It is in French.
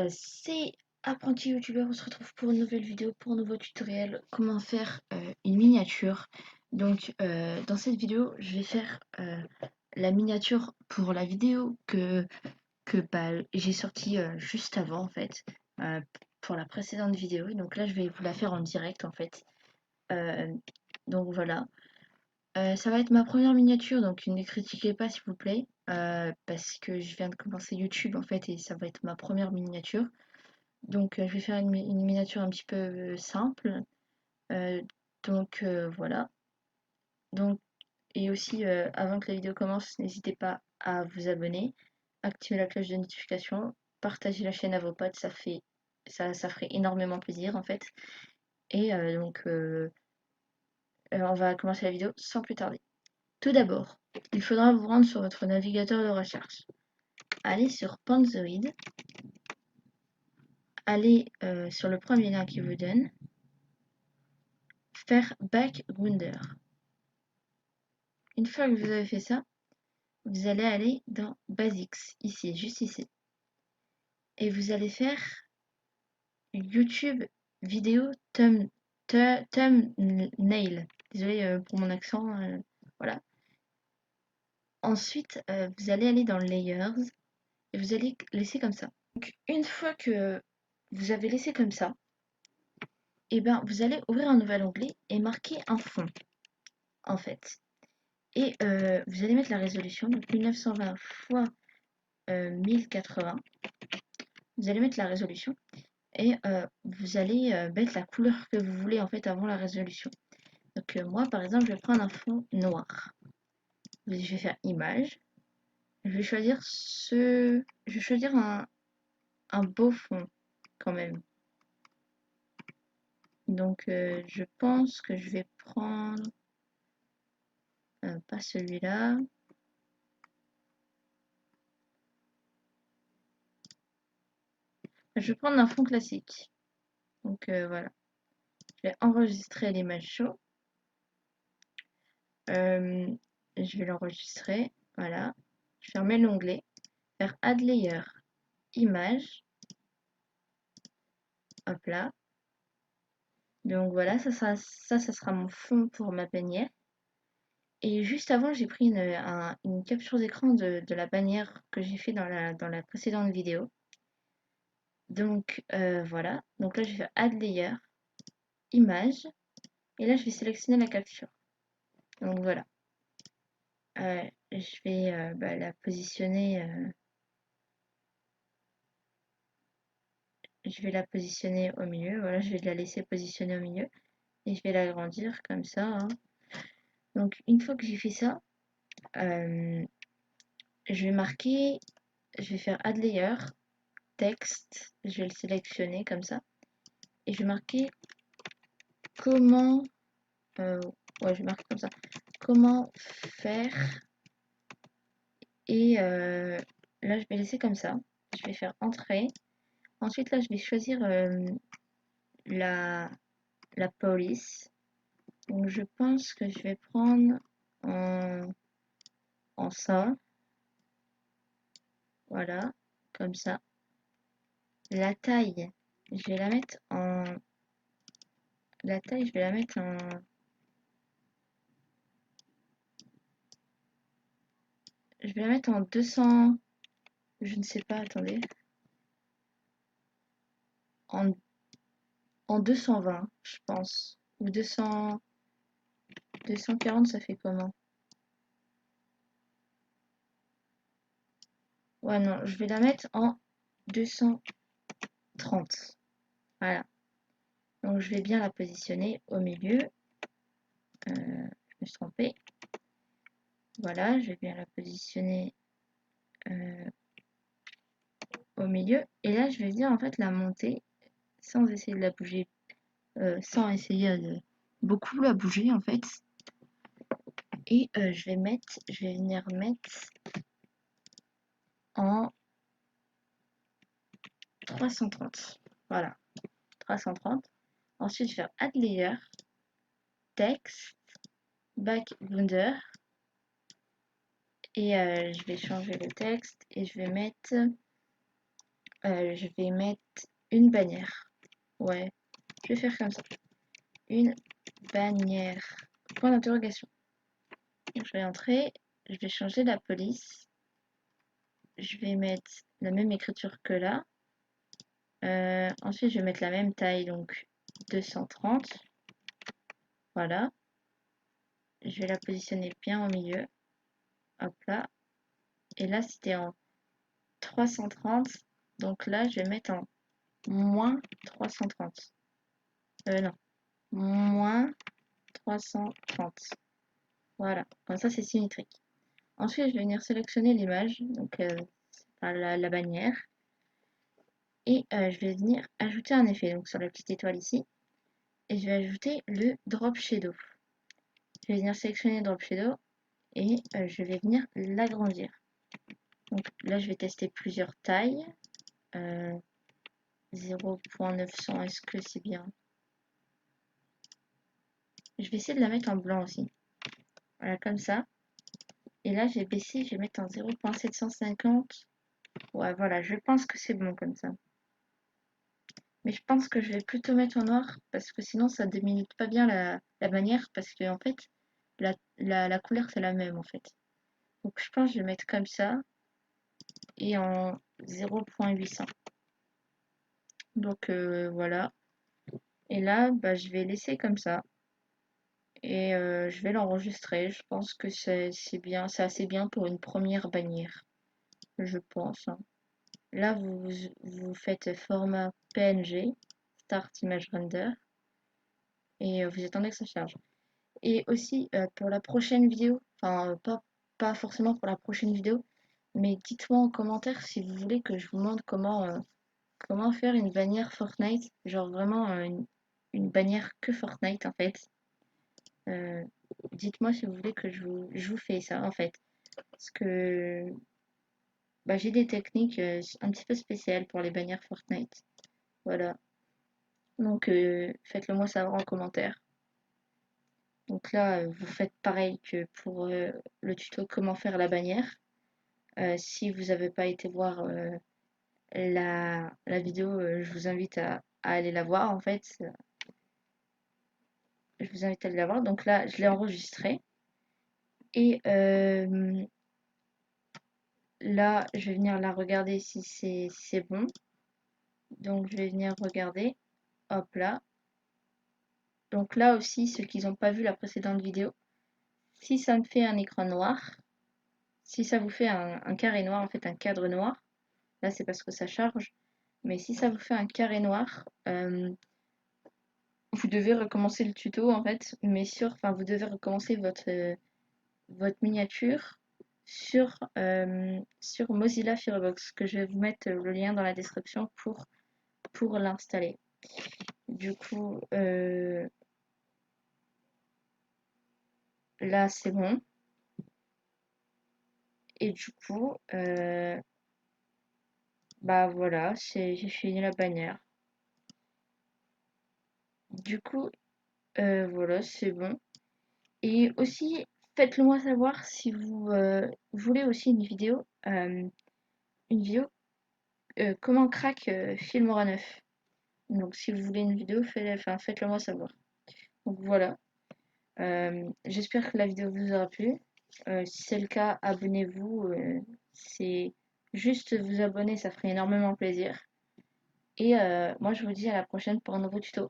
C'est Apprenti YouTubeur, on se retrouve pour une nouvelle vidéo, pour un nouveau tutoriel, comment faire une miniature. Donc dans cette vidéo, je vais faire la miniature pour la vidéo que j'ai sortie juste avant en fait, euh, pour la précédente vidéo. Donc là, je vais vous la faire en direct en fait. Euh, donc voilà. Ça va être ma première miniature, donc ne critiquez pas s'il vous plaît, parce que je viens de commencer YouTube en fait et ça va être ma première miniature. Donc je vais faire une miniature un petit peu simple. Euh, voilà. Donc, et aussi, avant que la vidéo commence, n'hésitez pas à vous abonner, activer la cloche de notification, partager la chaîne à vos potes, ça ferait énormément plaisir en fait. Et on va commencer la vidéo sans plus tarder. Tout d'abord, il faudra vous rendre sur votre navigateur de recherche. Allez sur Panzoid, allez sur le premier lien qu'il vous donne, faire Backgrounder. Une fois que vous avez fait ça, vous allez aller dans Basics, ici, juste ici. Et vous allez faire YouTube vidéo thumbnail. Désolé pour mon accent, voilà. Ensuite, vous allez aller dans Layers et vous allez laisser comme ça. Donc, une fois que vous avez laissé comme ça, et ben, vous allez ouvrir un nouvel onglet et marquer un fond, en fait. Et vous allez mettre la résolution, donc 1920 x 1080. Vous allez mettre la résolution et vous allez mettre la couleur que vous voulez en fait avant la résolution. Donc moi par exemple je vais prendre un fond noir. Je vais faire image. Je vais choisir je vais choisir un beau fond quand même. Donc je pense que je vais prendre pas celui-là. Je vais prendre un fond classique. Donc voilà. Je vais enregistrer l'image show. Je vais l'enregistrer. Voilà. Je ferme l'onglet. Faire Add Layer. Image. Hop là. Donc voilà, ça sera mon fond pour ma bannière. Et juste avant, j'ai pris une capture d'écran de la bannière que j'ai fait dans la précédente vidéo. Donc voilà. Donc là, je vais faire Add Layer, Image. Et là, je vais sélectionner la capture. Donc voilà. Je vais la positionner. Je vais la positionner au milieu. Voilà, je vais la laisser positionner au milieu. Et je vais l'agrandir comme ça, hein. Donc une fois que j'ai fait ça, je vais marquer, je vais faire Add Layer, Texte, je vais le sélectionner comme ça. Et je vais marquer comment, ouais, je vais marquer comme ça, comment faire. Et là, je vais laisser comme ça. Je vais faire Entrée. Ensuite, là, je vais choisir la police. Donc, je pense que je vais prendre en ça. Voilà, comme ça. La taille, je vais la mettre en... La taille, je vais la mettre en... Je vais la mettre en 200... Je ne sais pas, attendez. En 220, je pense. Ou 240, ça fait comment? Ouais, non, je vais la mettre en 230. Voilà. Donc, je vais bien la positionner au milieu. Je me suis trompée. Voilà, je vais bien la positionner au milieu. Et là, je vais venir en fait la monter sans essayer de la bouger. Sans essayer de beaucoup la bouger en fait. Et je vais venir mettre en 330. Voilà, 330. Ensuite, je vais faire Add Layer, Text, Backgrounder. Et je vais changer le texte et je vais mettre je vais mettre une bannière. Ouais, je vais faire comme ça. Une bannière. Point d'interrogation. Je vais entrer, je vais changer la police. Je vais mettre la même écriture que là. Ensuite, je vais mettre la même taille, donc 230. Voilà. Je vais la positionner bien au milieu. Hop là. Et là, c'était en 330. Donc là, je vais mettre en moins 330. Non. Moins 330. Voilà. Comme ça, c'est symétrique. Ensuite, je vais venir sélectionner l'image. Donc, la bannière. Et je vais venir ajouter un effet. Donc, sur la petite étoile ici. Et je vais ajouter le drop shadow. Je vais venir sélectionner Drop Shadow et je vais venir l'agrandir. Donc là, je vais tester plusieurs tailles. 0.900, est-ce que c'est bien? Je vais essayer de la mettre en blanc aussi. Voilà, comme ça. Et là, j'ai baissé, je vais mettre en 0.750. Ouais, voilà, je pense que c'est bon comme ça. Mais je pense que je vais plutôt mettre en noir parce que sinon, ça délimite pas bien la manière parce que en fait, la couleur, c'est la même en fait. Donc je pense que je vais mettre comme ça et en 0.800. Donc voilà. Et là, bah, je vais laisser comme ça. Et je vais l'enregistrer. Je pense que c'est bien, c'est assez bien pour une première bannière. Je pense, hein. Là, vous faites format PNG, Start Image Render, et vous attendez que ça charge. Et aussi pour la prochaine vidéo, enfin pas forcément pour la prochaine vidéo, mais dites-moi en commentaire si vous voulez que je vous montre comment faire une bannière Fortnite, genre vraiment une bannière que Fortnite en fait. Euh, Dites-moi si vous voulez que je vous fais ça en fait. Parce que bah, j'ai des techniques un petit peu spéciales pour les bannières Fortnite. Voilà. Donc faites-le moi savoir en commentaire. Donc là, vous faites pareil que pour le tuto comment faire la bannière. Si vous n'avez pas été voir la vidéo, je vous invite à aller la voir en fait. Je vous invite à aller la voir. Donc là, je l'ai enregistré. Et là, je vais venir la regarder si c'est bon. Donc, je vais venir regarder. Hop là. Donc là aussi, ceux qui n'ont pas vu la précédente vidéo, si ça me fait un écran noir, si ça vous fait un carré noir, en fait un cadre noir, là c'est parce que ça charge. Mais si ça vous fait un carré noir, vous devez recommencer le tuto en fait, mais enfin vous devez recommencer votre miniature sur Mozilla Firefox, que je vais vous mettre le lien dans la description pour l'installer. Du coup, là c'est bon. Et du coup, bah voilà, j'ai fini la bannière. Du coup, voilà, c'est bon. Et aussi, faites-le moi savoir si vous voulez aussi une vidéo comment crack Filmora 9. Donc si vous voulez une vidéo, faites-le moi savoir. Donc voilà. J'espère que la vidéo vous aura plu. Si c'est le cas, abonnez-vous. C'est juste vous abonner, ça ferait énormément plaisir. Et moi, je vous dis à la prochaine pour un nouveau tuto.